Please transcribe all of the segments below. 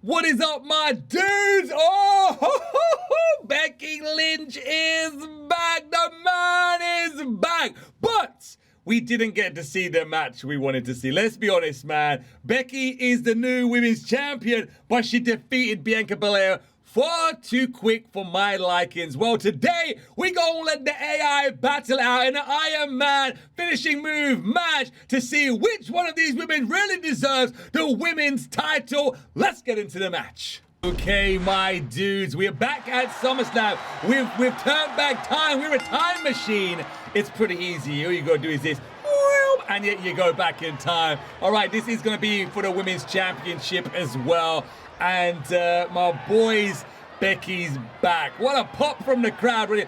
What is up, my dudes? Oh, Becky Lynch is back. The man is back. But we didn't get to see the match we wanted to see. Let's be honest, man. Becky is the new women's champion, but she defeated Bianca Belair far too quick for my likings. Well, today, we gonna let the AI battle out in an Iron Man finishing move match to see which one of these women really deserves the women's title. Let's get into the match. Okay, my dudes, we're back at SummerSlam. We've turned back time. We're a time machine. It's pretty easy. All you gotta do is this. And yet you go back in time. All right, this is going to be for the women's championship as well. And my boys, Becky's back. What a pop from the crowd. Really.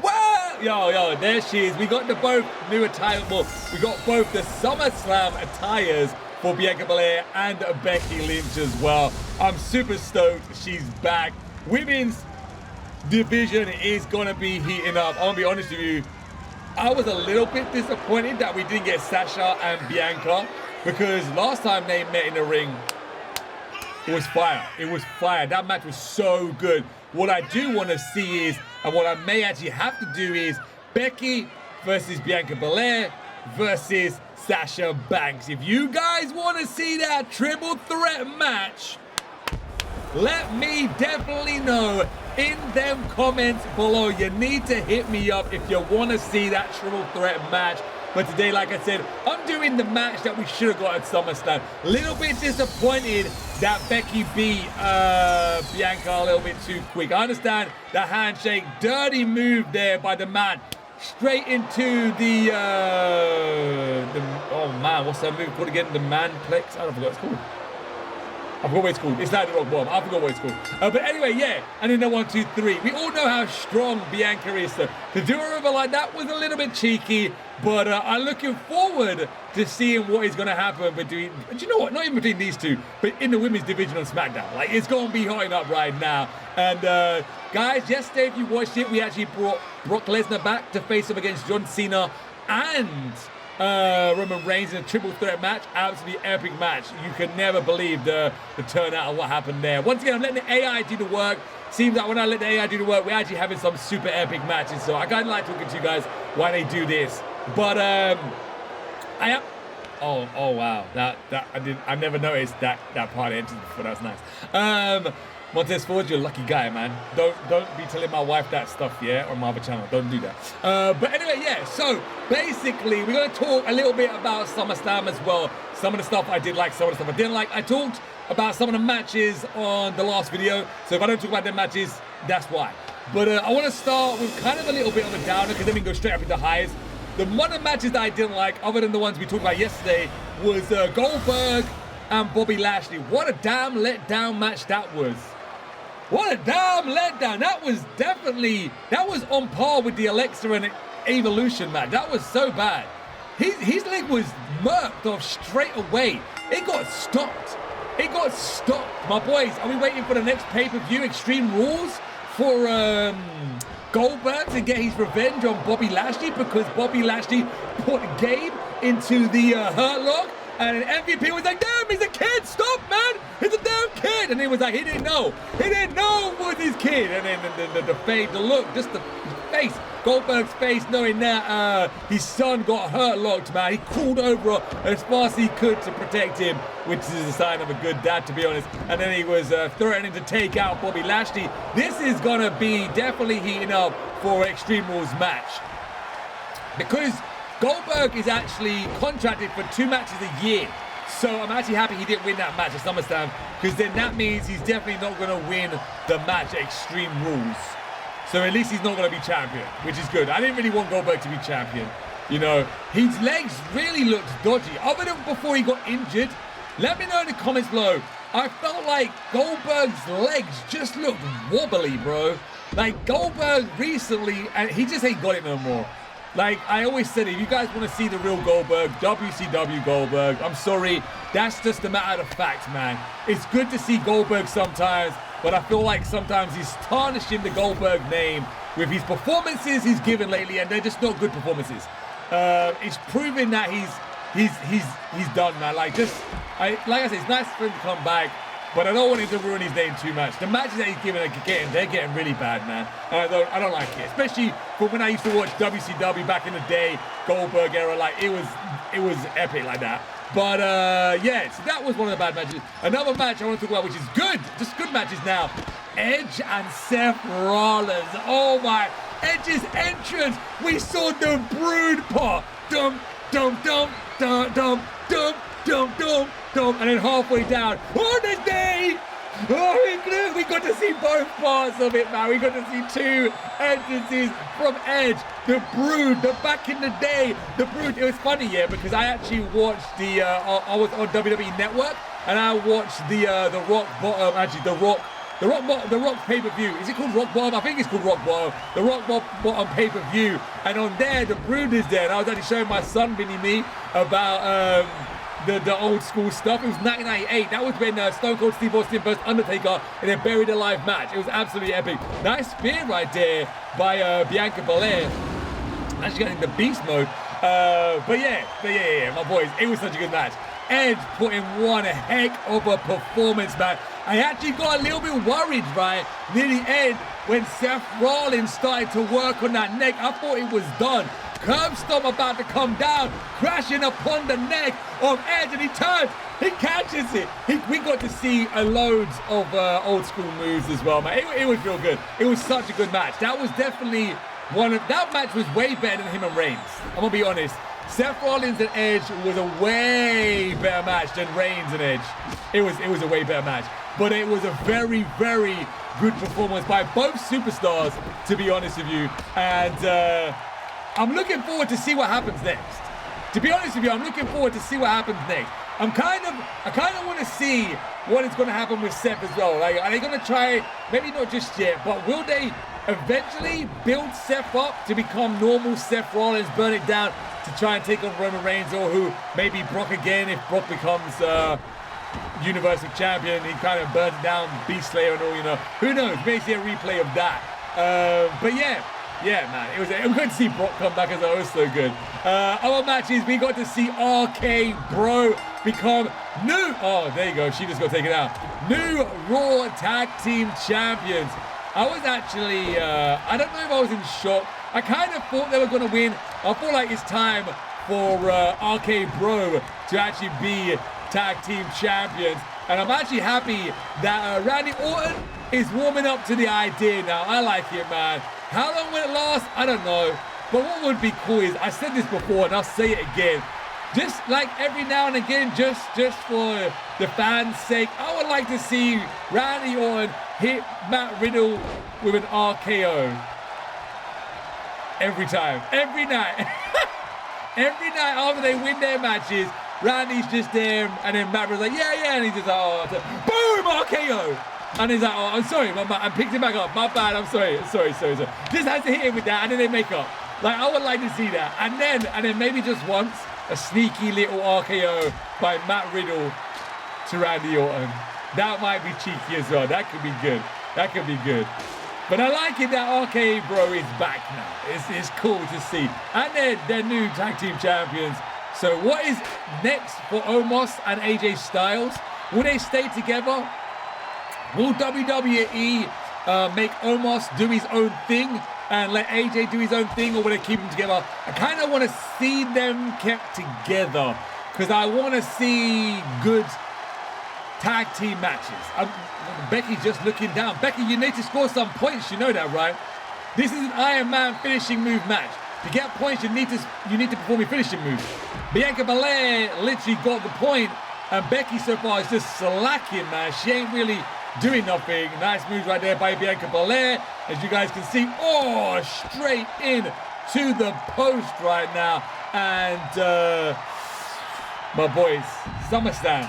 Wow. Yo, there she is. We got the both new attire. Well, we got both the SummerSlam attires for Bianca Belair and Becky Lynch as well. I'm super stoked she's back. Women's division is gonna be heating up. I'll be honest with you, I was a little bit disappointed that we didn't get Sasha and Bianca, because last time they met in the ring, it was fire. It was fire. That match was so good. What I do want to see is, and what I may actually have to do is, Becky versus Bianca Belair versus Sasha Banks. If you guys want to see that triple threat match, let me definitely know in them comments below. You need to hit me up if you want to see that triple threat match. But today, like I said, I'm doing the match that we should have got at SummerSlam. A little bit disappointed that Becky beat Bianca a little bit too quick. I understand the handshake, dirty move there by the man. Straight into the oh man, what's that move called again? The manplex? I don't know what it's called. I forgot what it's called. It's not the rock bomb. I forgot what it's called. But anyway, yeah. And then the 1, 2, 3. We all know how strong Bianca is. So to do her over like that was a little bit cheeky. But I'm looking forward to seeing what is going to happen between, do you know what? Not even between these two, but in the women's division on SmackDown. Like, it's going to be hotting up right now. And guys, yesterday, if you watched it, we actually brought Brock Lesnar back to face up against John Cena and Roman Reigns in a triple threat match. Absolutely epic match. You can never believe the turnout of what happened there. Once again, I'm letting the AI do the work. Seems like when I let the AI do the work, we're actually having some super epic matches. So I kind of like talking to you guys why they do this. But I am. Oh wow. That I never noticed that part entered before. That was nice. Montez Ford, you're a lucky guy, man. Don't be telling my wife that stuff, yeah, on my other channel. Don't do that. But anyway, yeah. So basically, we're gonna talk a little bit about SummerSlam as well. Some of the stuff I did like, some of the stuff I didn't like. I talked about some of the matches on the last video. So if I don't talk about them matches, that's why. But I want to start with kind of a little bit of a downer, because then we can go straight up into highs. The one of the matches that I didn't like, other than the ones we talked about yesterday, was Goldberg and Bobby Lashley. What a damn letdown match that was. What a damn letdown. That was on par with the Alexa and Evolution match. That was so bad. His leg was murked off straight away. It got stopped. My boys, are we waiting for the next pay-per-view, Extreme Rules, for Goldberg to get his revenge on Bobby Lashley, because Bobby Lashley put Gabe into the Hurt Lock, and an MVP was like, damn, he's a kid, stop, man, he's a damn kid. And he was like, he didn't know it was his kid. And then the look, just the face, Goldberg's face, knowing that his son got Hurt Locked, man. He crawled over as fast as he could to protect him, which is a sign of a good dad, to be honest. And then he was threatening to take out Bobby Lashley. This is gonna be definitely heating up for Extreme Rules match, because Goldberg is actually contracted for 2 matches a year. So I'm actually happy he didn't win that match at SummerSlam, because then that means he's definitely not going to win the match at Extreme Rules. So at least he's not going to be champion, which is good. I didn't really want Goldberg to be champion. You know, his legs really looked dodgy. Other than before he got injured, let me know in the comments below. I felt like Goldberg's legs just looked wobbly, bro. Like Goldberg recently, and he just ain't got it no more. Like I always said, if you guys want to see the real Goldberg, WCW Goldberg, I'm sorry, that's just a matter of fact, man. It's good to see Goldberg sometimes, but I feel like sometimes he's tarnishing the Goldberg name with his performances he's given lately, and they're just not good performances. It's proven that he's done, man. Like I said, it's nice for him to come back, but I don't want him to ruin his name too much. The matches that he's they're getting really bad, man. And I don't like it, especially from when I used to watch WCW back in the day, Goldberg era. Like it was epic like that. But yeah, so that was one of the bad matches. Another match I want to talk about, which is good, just good matches now. Edge and Seth Rollins. Oh my, Edge's entrance. We saw the Brood part. Dum dum dum dum dum dum dum dum dum, and then halfway down, on the day. Oh, we got to see both parts of it, man. We got to see two entrances from Edge. The Brood, the back in the day, the Brood. It was funny, yeah, because I actually watched the. I was on WWE Network, and I watched the Rock Bottom. Actually, the Rock pay-per-view. Is it called Rock Bottom? I think it's called Rock Bottom. The Rock Bottom pay-per-view, and on there, the Brood is there. And I was actually showing my son, Mini-Me, about. The old school stuff. It was 1998. That was when Stone Cold Steve Austin versus Undertaker in a Buried Alive match. It was absolutely epic. Nice spear right there by Bianca Belair. Actually getting the beast mode. But yeah, my boys. It was such a good match. Edge put in one heck of a performance, man. I actually got a little bit worried, right, near the end when Seth Rollins started to work on that neck. I thought it was done. Curb stomp about to come down, crashing upon the neck of Edge, and he turns, he catches it. We got to see loads of old school moves as well, man. It was real good. It was such a good match. That was definitely that match was way better than him and Reigns. I'm gonna be honest. Seth Rollins and Edge was a way better match than Reigns and Edge. It was a way better match. But it was a very, very good performance by both superstars, to be honest with you. And I'm looking forward to see what happens next. To be honest with you, I'm looking forward to see what happens next. I kind of want to see what is going to happen with Seth as well. Like, are they going to try, maybe not just yet, but will they eventually build Seth up to become normal Seth Rollins, burn it down to try and take on Roman Reigns, or who maybe Brock again if Brock becomes Universal Champion. He kind of burns down Beast Slayer and all, you know. Who knows? Maybe see a replay of that. But yeah, man, it was good to see Brock come back as well. It was so good. Other matches, we got to see RK Bro become new. Oh, there you go. She just got taken out. New Raw Tag Team Champions. I was actually, I don't know if I was in shock. I kind of thought they were going to win. I feel like it's time for RK Bro to actually be Tag Team Champions. And I'm actually happy that Randy Orton is warming up to the idea now. I like it, man. How long will it last? I don't know. But what would be cool is, I said this before and I'll say it again, just like every now and again, just for the fans' sake, I would like to see Randy Orton hit Matt Riddle with an RKO. Every time. Every night. Every night after they win their matches, Randy's just there and then Matt Riddle's like, yeah, and he's just like, oh, boom, RKO. And he's like, oh, I'm sorry, and picks it back up. My bad, I'm sorry. Just has to hit him with that, and then they make up. Like, I would like to see that. And then maybe just once, a sneaky little RKO by Matt Riddle to Randy Orton. That might be cheeky as well. That could be good. But I like it that RK Bro is back now. It's cool to see. And they're new tag team champions. So what is next for Omos and AJ Styles? Will they stay together? Will WWE make Omos do his own thing and let AJ do his own thing, or will they keep them together? I kind of want to see them kept together because I want to see good tag team matches. Becky's just looking down. Becky, you need to score some points. You know that, right? This is an Iron Man finishing move match. To get points, you need to perform a finishing move. Bianca Belair literally got the point, and Becky so far is just slacking, man. She ain't really doing nothing. Nice move right there by Bianca Belair. As you guys can see, oh, straight in to the post right now. And my boys, SummerSlam.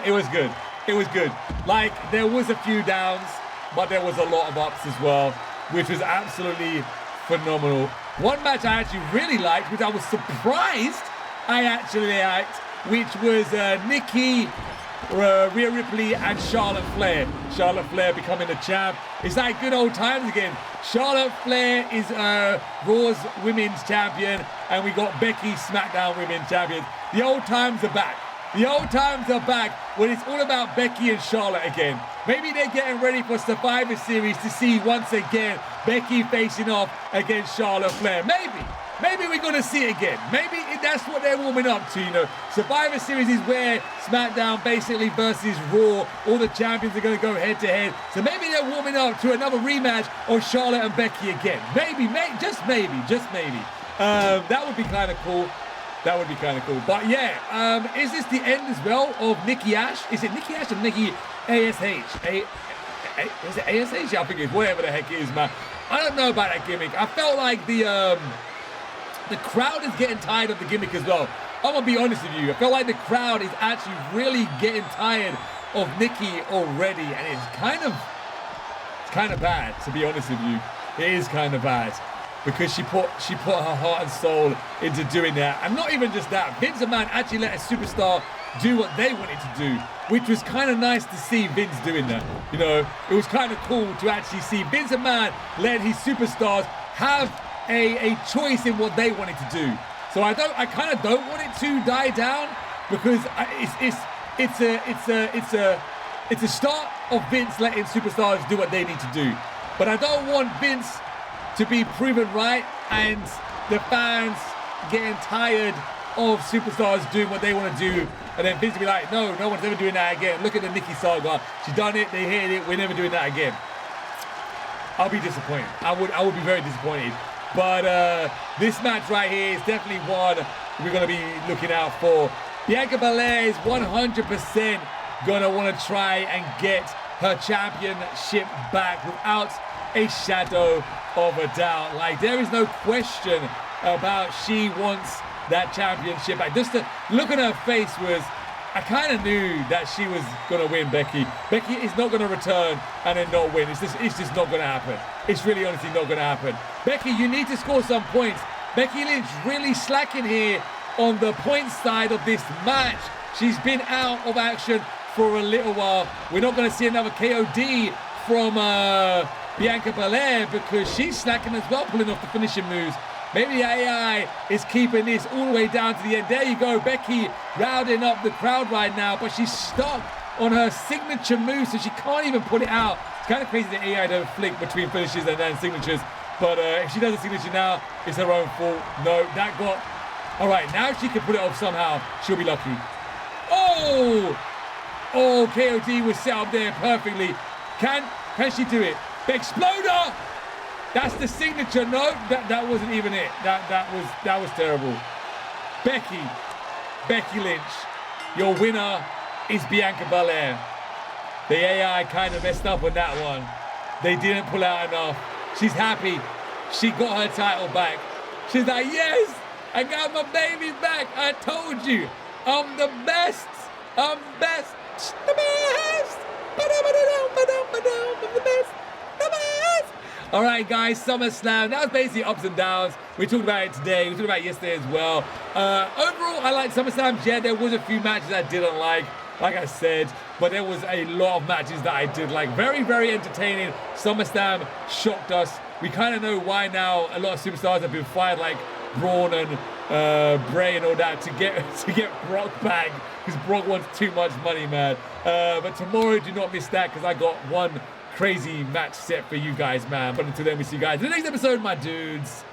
It was good. Like, there was a few downs, but there was a lot of ups as well, which was absolutely phenomenal. One match I actually really liked, which I was surprised I actually liked, which was Nikkis Rhea Ripley and Charlotte Flair. Charlotte Flair becoming the champ. It's like good old times again. Charlotte Flair is Raw's Women's Champion, and we got Becky SmackDown Women's Champion. The old times are back. The old times are back when it's all about Becky and Charlotte again. Maybe they're getting ready for Survivor Series to see once again Becky facing off against Charlotte Flair. Maybe we're going to see it again. Maybe that's what they're warming up to, you know. Survivor Series is where SmackDown basically versus Raw. All the champions are going to go head to head. So maybe they're warming up to another rematch of Charlotte and Becky again. Maybe, just maybe. That would be kind of cool. That would be kind of cool. But yeah, is this the end as well of Nikki Ash? Is it Nikki Ash or Nikki ASH? Is it ASH? I think it's whatever the heck it is, man. I don't know about that gimmick. I felt like the crowd is getting tired of the gimmick as well. I'm going to be honest with you. I feel like the crowd is actually really getting tired of Nikki already. And it's kind of bad, to be honest with you. It is kind of bad. Because she put her heart and soul into doing that. And not even just that. Vince McMahon actually let a superstar do what they wanted to do, which was kind of nice to see Vince doing that. You know, it was kind of cool to actually see Vince McMahon let his superstars have a choice in what they wanted to do. So I kind of don't want it to die down, because it's a start of Vince letting superstars do what they need to do. But I don't want Vince to be proven right and the fans getting tired of superstars doing what they want to do, and then Vince will be like, no one's ever doing that again. Look at the Nikki saga. She's done it, they hated it, we're never doing that again. I'll be disappointed. I would be very disappointed. But this match right here is definitely one we're going to be looking out for. Bianca Belair is 100% going to want to try and get her championship back without a shadow of a doubt. Like, there is no question about she wants that championship back. Just to look at her face was, I kind of knew that she was going to win, Becky. Becky is not going to return and then not win. It's just not going to happen. It's really honestly not going to happen. Becky, you need to score some points. Becky Lynch really slacking here on the point side of this match. She's been out of action for a little while. We're not going to see another KOD from Bianca Belair because she's slacking as well, pulling off the finishing moves. Maybe the AI is keeping this all the way down to the end. There you go, Becky rounding up the crowd right now, but she's stuck on her signature move, so she can't even put it out. It's kind of crazy that AI don't flick between finishes and then signatures, but if she does a signature now, it's her own fault. No, that got... All right, now she can put it off somehow. She'll be lucky. Oh, KOD was set up there perfectly. Can she do it? The Exploder! That's the signature. No, that wasn't even it. That was terrible. Becky Lynch, your winner is Bianca Belair. The AI kind of messed up on that one. They didn't pull out enough. She's happy. She got her title back. She's like, yes, I got my baby back. I told you, I'm the best. I'm best. The best. I'm the best. The best. All right, guys, SummerSlam. That was basically ups and downs. We talked about it today. We talked about it yesterday as well. Overall, I like SummerSlam. Yeah, there was a few matches I didn't like I said, but there was a lot of matches that I did like. Very, very entertaining. SummerSlam shocked us. We kind of know why now a lot of superstars have been fired, like Braun and Bray and all that, to get Brock back, because Brock wants too much money, man. But tomorrow, do not miss that, because I got one crazy match set for you guys, man. But until then, we see you guys in the next episode, my dudes.